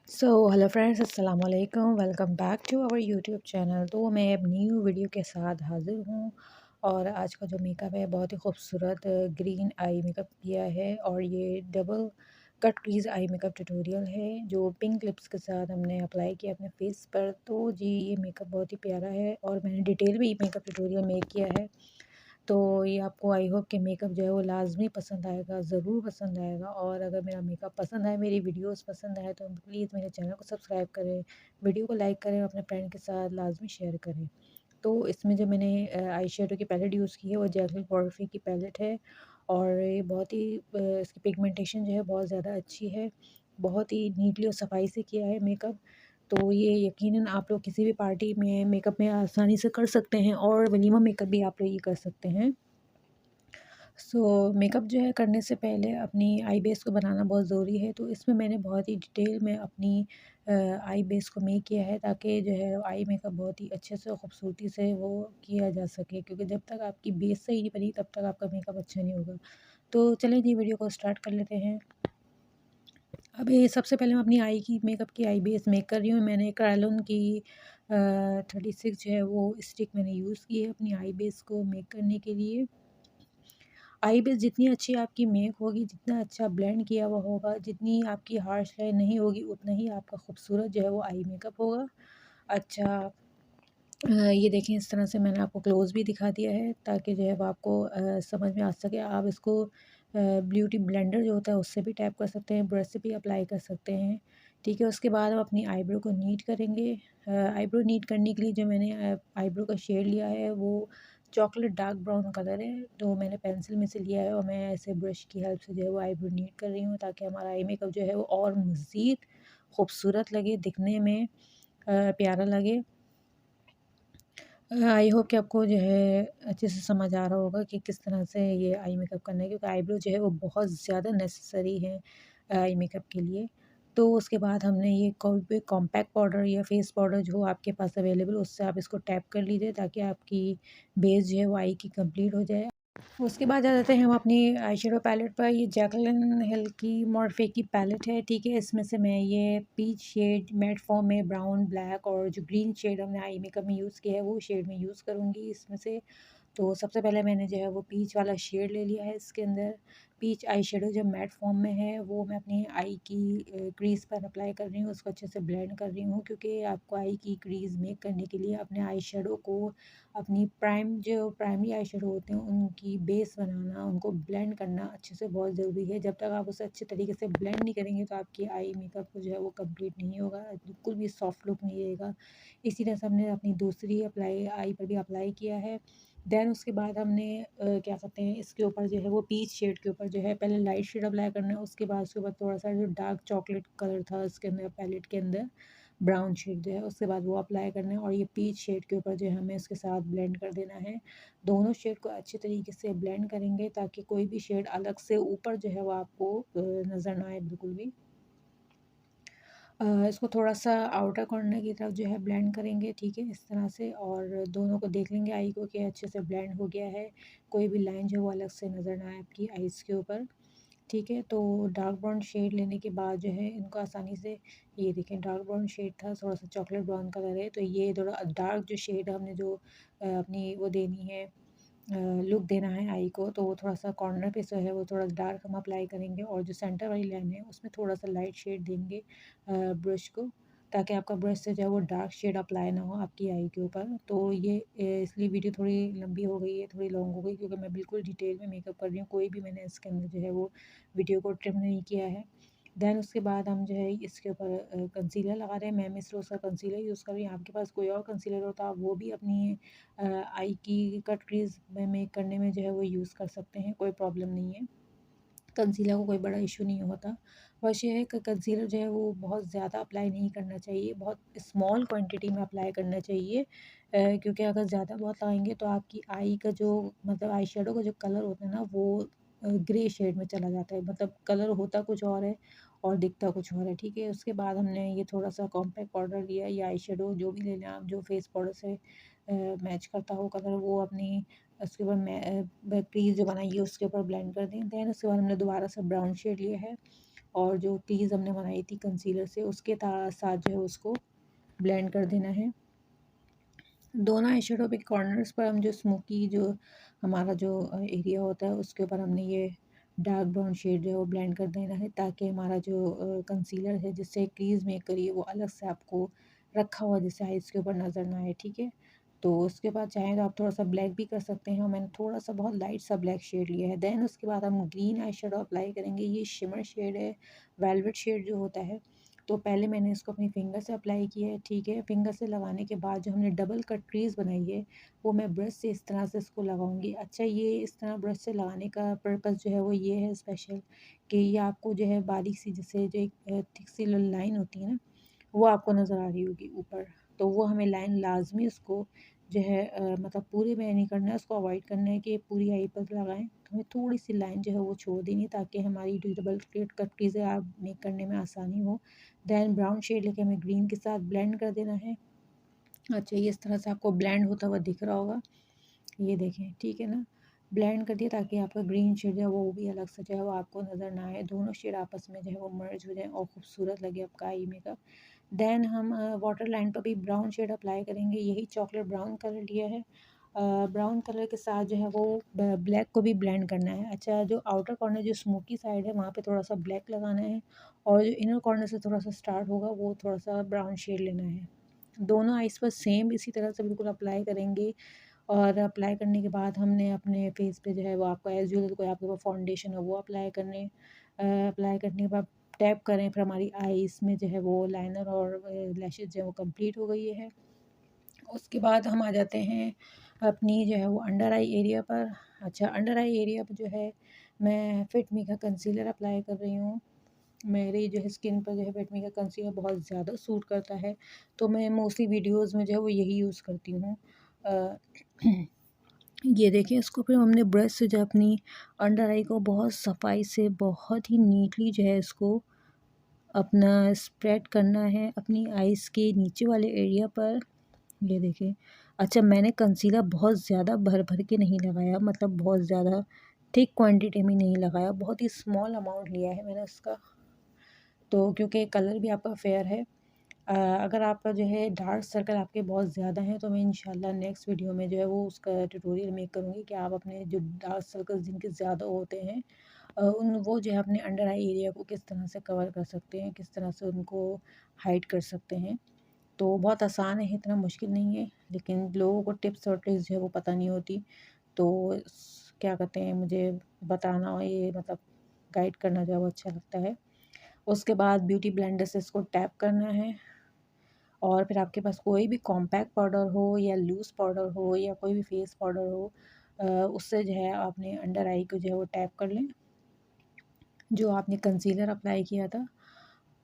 Hello friends, अस्सलाम वालेकुम। Welcome back to our YouTube channel. तो मैं अब न्यू वीडियो के साथ हाज़िर हूँ और आज का जो मेकअप है बहुत ही खूबसूरत ग्रीन आई मेकअप किया है और ये double cut crease eye makeup tutorial है जो पिंक लिप्स के साथ हमने अप्लाई किया अपने फेस पर। तो जी ये मेकअप बहुत ही प्यारा है और मैंने डिटेल में ये मेकअप ट्यूटोरियल मेक किया है। तो ये आपको आई होप कि मेकअप जो है वो लाज़मी पसंद आएगा, ज़रूर पसंद आएगा। और अगर मेरा मेकअप पसंद आए, मेरी वीडियोस पसंद आए तो प्लीज़ मेरे चैनल को सब्सक्राइब करें, वीडियो को लाइक करें, अपने फ्रेंड के साथ लाज़मी शेयर करें। तो इसमें जो मैंने आई शेडो की पैलेट यूज़ की है वो जैकलिन पोर्फी की पैलेट है और ये बहुत ही इसकी पिगमेंटेशन जो है बहुत ज़्यादा अच्छी है। बहुत ही नीटली और सफाई से किया है मेकअप। तो ये यकीनन आप लोग किसी भी पार्टी में मेकअप में आसानी से कर सकते हैं और वलीमा मेकअप भी आप लोग ये कर सकते हैं। मेकअप जो है करने से पहले अपनी आई बेस को बनाना बहुत ज़रूरी है। तो इसमें मैंने बहुत ही डिटेल में अपनी आई बेस को मेक किया है ताकि जो है आई मेकअप बहुत ही अच्छे से और ख़ूबसूरती से वो किया जा सके, क्योंकि जब तक आपकी बेस सही नहीं बनी तब तक आपका मेकअप अच्छा नहीं होगा। तो चलें जी वीडियो को स्टार्ट कर लेते हैं। अभी सबसे पहले मैं अपनी आई की मेकअप की आई बेस मेक कर रही हूँ। मैंने क्रायोलन की 36 जो है वो स्टिक मैंने यूज़ की है अपनी आई बेस को मेक करने के लिए। आई बेस जितनी अच्छी आपकी मेक होगी, जितना अच्छा ब्लेंड किया हुआ होगा, जितनी आपकी हार्श लाइन नहीं होगी, उतना ही आपका खूबसूरत जो है वो आई मेकअप होगा। अच्छा, ये देखें इस तरह से मैंने आपको क्लोज़ भी दिखा दिया है ताकि जो है वो आपको समझ में आ सके। आप इसको ब्यूटी ब्लेंडर जो होता है उससे भी टैप कर सकते हैं, ब्रश से भी अप्लाई कर सकते हैं। ठीक है, उसके बाद हम अपनी आईब्रो को नीट करेंगे। आईब्रो नीट करने के लिए जो मैंने आईब्रो का शेड लिया है वो चॉकलेट डार्क ब्राउन कलर है, तो मैंने पेंसिल में से लिया है और मैं ऐसे ब्रश की हेल्प से जो है वो आईब्रो नीट कर रही हूँ ताकि हमारा आई मेकअप जो है वो और मज़ीद खूबसूरत लगे, दिखने में प्यारा लगे। आई होप कि आपको जो है अच्छे से समझ आ रहा होगा कि किस तरह से ये आई मेकअप करना है, क्योंकि आईब्रो जो है वो बहुत ज़्यादा नेसेसरी है आई मेकअप के लिए। तो उसके बाद हमने ये कोई भी कॉम्पैक्ट पाउडर या फेस पाउडर जो हो आपके पास अवेलेबल, उससे आप इसको टैप कर लीजिए ताकि आपकी बेस जो है वो आई की कंप्लीट हो जाए। उसके बाद आ जाते हैं हम अपनी आई शेडो पैलेट पर। ये जैकलिन हिल की मॉर्फे की पैलेट है, ठीक है। इसमें से मैं ये पीच शेड मैट फॉर्म में ब्राउन ब्लैक और जो ग्रीन शेड हमने आई मेकअप में यूज़ किया है वो शेड में यूज़ करूँगी इसमें से। तो सबसे पहले मैंने जो है वो पीच वाला शेड ले लिया है। इसके अंदर पीच आई शेडो जो मैट फॉर्म में है वो मैं अपनी आई की क्रीज़ पर अप्लाई कर रही हूँ, उसको अच्छे से ब्लेंड कर रही हूँ, क्योंकि आपको आई की क्रीज़ मेक करने के लिए अपने आई शेडो को अपनी जो प्राइमरी आई शेडो होते हैं उनकी बेस बनाना, उनको ब्लेंड करना अच्छे से बहुत ज़रूरी है। जब तक आप उसे अच्छे तरीके से ब्लेंड नहीं करेंगे तो आपकी आई मेकअप जो है वो कंप्लीट नहीं होगा, बिल्कुल भी सॉफ्ट लुक नहीं रहेगा। इसी तरह से हमने अपनी दूसरी आई पर भी अप्लाई किया है। देन उसके बाद हमने क्या कहते हैं, इसके ऊपर जो है वो पीच शेड के ऊपर जो है पहले लाइट शेड अप्लाई करना है, उसके बाद उसके ऊपर थोड़ा सा जो डार्क चॉकलेट कलर था उसके अंदर पैलेट के अंदर ब्राउन शेड जो है उसके बाद वो अप्लाई करना है और ये पीच शेड के ऊपर जो है हमें उसके साथ ब्लेंड कर देना है। दोनों शेड को अच्छे तरीके से ब्लेंड करेंगे ताकि कोई भी शेड अलग से ऊपर जो है वो आपको नज़र ना आए बिल्कुल भी। इसको थोड़ा-सा आउटर कॉर्नर की तरफ जो है ब्लेंड करेंगे, ठीक है, इस तरह से। और दोनों को देख लेंगे आई को कि अच्छे से ब्लेंड हो गया है, कोई भी लाइन जो है वो अलग से नज़र ना आए आपकी आइज़ के ऊपर, ठीक है। तो डार्क ब्राउन शेड लेने के बाद जो है इनको आसानी से, ये देखें डार्क ब्राउन शेड था, थोड़ा-सा चॉकलेट ब्राउन कलर है, तो ये थोड़ा डार्क जो शेड हमने जो अपनी वो देनी है लुक देना है आई को, तो वो थोड़ा-सा कॉर्नर पे जो है वो थोड़ा डार्क हम अप्लाई करेंगे और जो सेंटर वाली लाइन है उसमें थोड़ा-सा लाइट शेड देंगे ब्रश को, ताकि आपका ब्रश से जो है वो डार्क शेड अप्लाई ना हो आपकी आई के ऊपर। तो ये इसलिए वीडियो थोड़ी लंबी हो गई है, थोड़ी लॉन्ग हो गई, क्योंकि मैं बिल्कुल डिटेल में मेकअप कर रही हूँ, कोई भी मैंने इसके अंदर जो है वो वीडियो को ट्रिम नहीं किया है। देन उसके बाद हम जो है इसके ऊपर कंसीलर लगा रहे हैं। मैं मिस रोज़ का कंसीलर यूज़ कर रही हूँ, आपके पास कोई और कंसीलर हो तो आप वो भी अपनी आई की कट क्रीज़ में मेक करने में जो है वो यूज़ कर सकते हैं, कोई प्रॉब्लम नहीं है। कंसीलर को कोई बड़ा इशू नहीं होता। बस ये है कि कंसीलर जो है वो बहुत ज़्यादा अप्लाई नहीं करना चाहिए, बहुत स्मॉल क्वांटिटी में अप्लाई करना चाहिए, क्योंकि अगर ज़्यादा बहुत लगाएँगे तो आपकी आई का जो मतलब आई शैडो का जो कलर होता है ना वो ग्रे शेड में चला जाता है, मतलब कलर होता कुछ और है और दिखता कुछ और है, ठीक है। उसके बाद हमने ये थोड़ा-सा कॉम्पैक्ट पाउडर लिया या आई शैडो जो भी ले लें आप, जो फेस पाउडर से मैच करता हो कलर, वो अपनी उसके ऊपर क्रीज़ जो बनाई है उसके ऊपर ब्लेंड कर दें। देन उसके बाद हमने दोबारा से ब्राउन शेड लिया है और जो क्रीज हमने बनाई थी कंसीलर से उसके साथ जो है उसको ब्लेंड कर देना है। दोनों आई शेडो के कॉर्नर्स पर हम जो स्मोकी जो हमारा जो एरिया होता है उसके ऊपर हमने ये डार्क ब्राउन शेड जो है वो ब्लेंड कर देना है, ताकि हमारा जो कंसीलर है जिससे क्रीज मेक करिए वो अलग से आपको रखा हुआ जिससे आइज़ के ऊपर नज़र ना आए। ठीक है, तो उसके बाद चाहें तो आप थोड़ा सा ब्लैक भी कर सकते हैं, और मैंने थोड़ा सा बहुत लाइट सा ब्लैक शेड लिया है। देन उसके बाद हम ग्रीन आई शेडो अप्लाई करेंगे। ये शिमर शेड है, वेलवेट शेड जो होता है। तो पहले मैंने इसको अपनी फिंगर से अप्लाई किया है। ठीक है, फिंगर से लगाने के बाद जो हमने डबल कट क्रीज बनाई है वो मैं ब्रश से इस तरह से इसको लगाऊंगी। अच्छा, ये इस तरह ब्रश से लगाने का पर्पस जो है वो ये है स्पेशल, कि ये आपको जो है बारीक सी जैसे जो एक थिक सी लाइन होती है ना, वो आपको नज़र आ रही होगी ऊपर, तो वो हमें लाइन लाजमी उसको जो है मतलब पूरे में नहीं करना है, उसको अवॉइड करना है कि पूरी आई पर लगाएं। तो हमें थोड़ी सी लाइन जो है वो छोड़ देनी है, ताकि हमारी जो डबल कट चीज़ें आप मेक करने में आसानी हो। दैन ब्राउन शेड लेके हमें ग्रीन के साथ ब्लेंड कर देना है। अच्छा, ये इस तरह से आपको ब्लेंड होता हुआ दिख रहा होगा, ये देखें। ठीक है ना, ब्लेंड कर दिया ताकि आपका ग्रीन शेड जो है वो भी अलग से जो है वो आपको नज़र ना आए, दोनों शेड आपस में जो है वो मर्ज हो जाए और खूबसूरत लगे आपका आई मेकअप। देन हम वाटर लाइन पर भी ब्राउन शेड अप्लाई करेंगे। यही चॉकलेट ब्राउन कलर लिया है। ब्राउन कलर के साथ जो है वो ब्लैक को भी ब्लेंड करना है। अच्छा, जो आउटर कॉर्नर जो स्मोकी साइड है वहाँ पे थोड़ा सा ब्लैक लगाना है, और जो इनर कॉर्नर से थोड़ा सा स्टार्ट होगा वो थोड़ा सा ब्राउन शेड लेना है। दोनों आइज़ पर सेम इसी तरह से बिल्कुल अप्लाई करेंगे। और अप्लाई करने के बाद हमने अपने फेस पे जो है वो आपका एज यूजुअल कोई आपके पास फाउंडेशन है वो अप्लाई करने के बाद टैप करें। फिर हमारी आईज़ में जो है वो लाइनर और लैशेज़ जो है वो कंप्लीट हो गई है। उसके बाद हम आ जाते हैं अपनी जो है वो अंडर आई एरिया पर। अच्छा, अंडर आई एरिया पर जो है मैं फिट मी का कंसीलर अप्लाई कर रही हूँ। मेरी जो है स्किन पर जो है फिट मी का कंसीलर बहुत ज़्यादा सूट करता है, तो मैं मोस्टली वीडियोज़ में जो है वो यही यूज़ करती हूँ। ये देखिए, इसको फिर हमने ब्रश से जो अपनी अंडर आई को बहुत सफाई से बहुत ही नीटली जो है इसको अपना स्प्रेड करना है अपनी आइज़ के नीचे वाले एरिया पर। ये देखिए। अच्छा, मैंने कंसीलर बहुत ज़्यादा भर भर के नहीं लगाया, मतलब बहुत ज़्यादा थिक क्वांटिटी में नहीं लगाया, बहुत ही स्मॉल अमाउंट लिया है मैंने उसका। तो क्योंकि कलर भी आपका फेयर है, अगर आपका जो है डार्क सर्कल आपके बहुत ज़्यादा हैं तो मैं इंशाल्लाह नेक्स्ट वीडियो में जो है वो उसका ट्यूटोरियल मेक करूँगी कि आप अपने जो डार्क सर्कल्स जिनके ज़्यादा होते हैं उन वो जो है अपने अंडर आई एरिया को किस तरह से कवर कर सकते हैं, किस तरह से उनको हाइड कर सकते हैं। तो बहुत आसान है, इतना मुश्किल नहीं है, लेकिन लोगों को टिप्स और ट्रिक्स जो है वो पता नहीं होती। तो क्या कहते हैं, मुझे बताना और ये मतलब गाइड करना जो है वो अच्छा लगता है। उसके बाद ब्यूटी ब्लेंडर से इसको टैप करना है, और फिर आपके पास कोई भी कॉम्पैक्ट पाउडर हो या लूज़ पाउडर हो या कोई भी फेस पाउडर हो, उससे जो है आपने अंडर आई को जो है वो टैप कर लें, जो आपने कंसीलर अप्लाई किया था।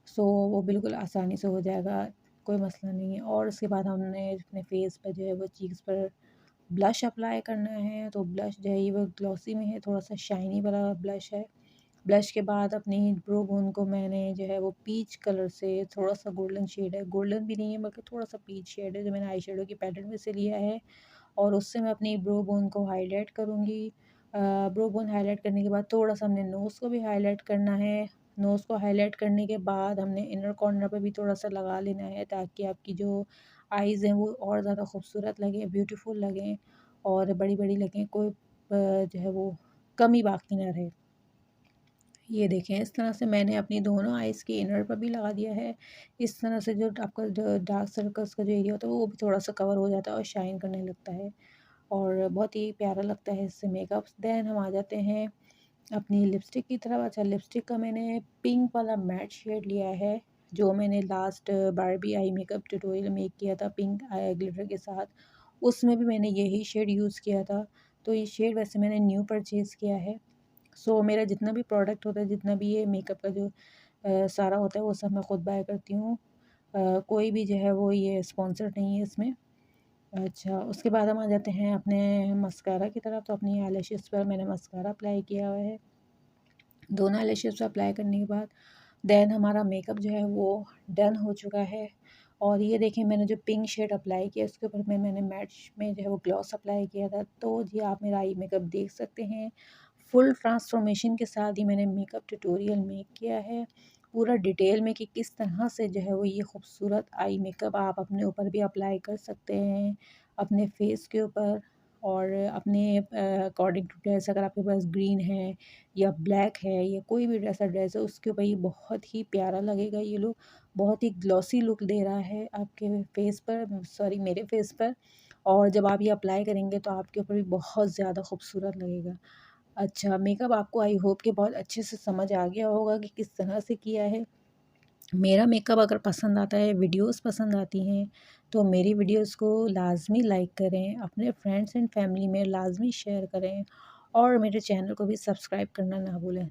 सो वो बिल्कुल आसानी से हो जाएगा, कोई मसला नहीं है। और उसके बाद हमने अपने फेस पर जो है वो चीक्स पर ब्लश अप्लाई करना है। तो ब्लश जो है ये वो ग्लॉसी में है, थोड़ा सा शाइनी वाला ब्लश है। ब्लश के बाद अपनी ब्रो बोन को मैंने जो है वो पीच कलर से, थोड़ा सा गोल्डन शेड है, गोल्डन भी नहीं है बल्कि थोड़ा सा पीच शेड है जो मैंने आई शेडो की पैलेट में से लिया है, और उससे मैं अपनी ब्रो बोन को हाईलाइट करूँगी। ब्रो बोन हाईलाइट करने के बाद थोड़ा सा हमने नोज़ को भी हाईलाइट करना है। नोज़ को हाईलाइट करने के बाद हमने इनर कॉर्नर पे भी थोड़ा सा लगा लेना है, ताकि आपकी जो आइज़ हैं वो और ज़्यादा खूबसूरत लगें, ब्यूटीफुल लगें और बड़ी बड़ी लगें, कोई जो है वो कमी बाकी ना रहे। ये देखें, इस तरह से मैंने अपनी दोनों आइज़ के इनर पर भी लगा दिया है। इस तरह से जो आपका जो डार्क सर्कल्स का जो एरिया होता है वो भी थोड़ा सा कवर हो जाता है और शाइन करने लगता है, और बहुत ही प्यारा लगता है इससे मेकअप। देन हम आ जाते हैं अपनी लिपस्टिक की तरफ। अच्छा, लिपस्टिक का मैंने पिंक वाला मैट शेड लिया है, जो मैंने last Barbie eye makeup tutorial make किया था पिंक आई ग्लिटर के साथ, उसमें भी मैंने यही शेड यूज़ किया था। तो ये शेड वैसे मैंने न्यू परचेज़ किया है। सो मेरा जितना भी प्रोडक्ट होता है, जितना भी ये मेकअप का जो सारा होता है वो सब मैं खुद बाय करती हूँ। कोई भी जो है वो ये स्पॉन्सर्ड नहीं है इसमें। अच्छा, उसके बाद हम आ जाते हैं अपने मस्कारा की तरफ। तो अपनी आईलैशेस पर मैंने मस्कारा अप्लाई किया हुआ है। दोनों आईलैशेस पर अप्लाई करने के बाद देन हमारा मेकअप जो है वो डन हो चुका है। और ये देखिए, मैंने जो पिंक शेड अप्लाई किया उसके ऊपर मैंने मैट में जो है वो ग्लॉस अप्लाई किया था। तो जी आप मेरा आई मेकअप देख सकते हैं, फुल ट्रांसफॉर्मेशन के साथ ही मैंने मेकअप ट्यूटोरियल मेक किया है, पूरा डिटेल में, कि किस तरह से जो है वो ये खूबसूरत आई मेकअप आप अपने ऊपर भी अप्लाई कर सकते हैं, अपने फेस के ऊपर, और अपने अकॉर्डिंग टू ड्रेस, अगर आपके पास ग्रीन है या ब्लैक है या कोई भी ड्रेस है उसके ऊपर ये बहुत ही प्यारा लगेगा। ये लुक बहुत ही ग्लॉसी लुक दे रहा है आपके फेस पर, सॉरी मेरे फेस पर। और जब आप ये अप्लाई करेंगे तो आपके ऊपर भी बहुत ज़्यादा खूबसूरत लगेगा। अच्छा, मेकअप आपको आई होप कि बहुत अच्छे से समझ आ गया होगा कि किस तरह से किया है। मेरा मेकअप अगर पसंद आता है, वीडियोस पसंद आती हैं, तो मेरी वीडियोस को लाज़मी लाइक करें, अपने फ्रेंड्स एंड फैमिली में लाज़मी शेयर करें, और मेरे चैनल को भी सब्सक्राइब करना ना भूलें।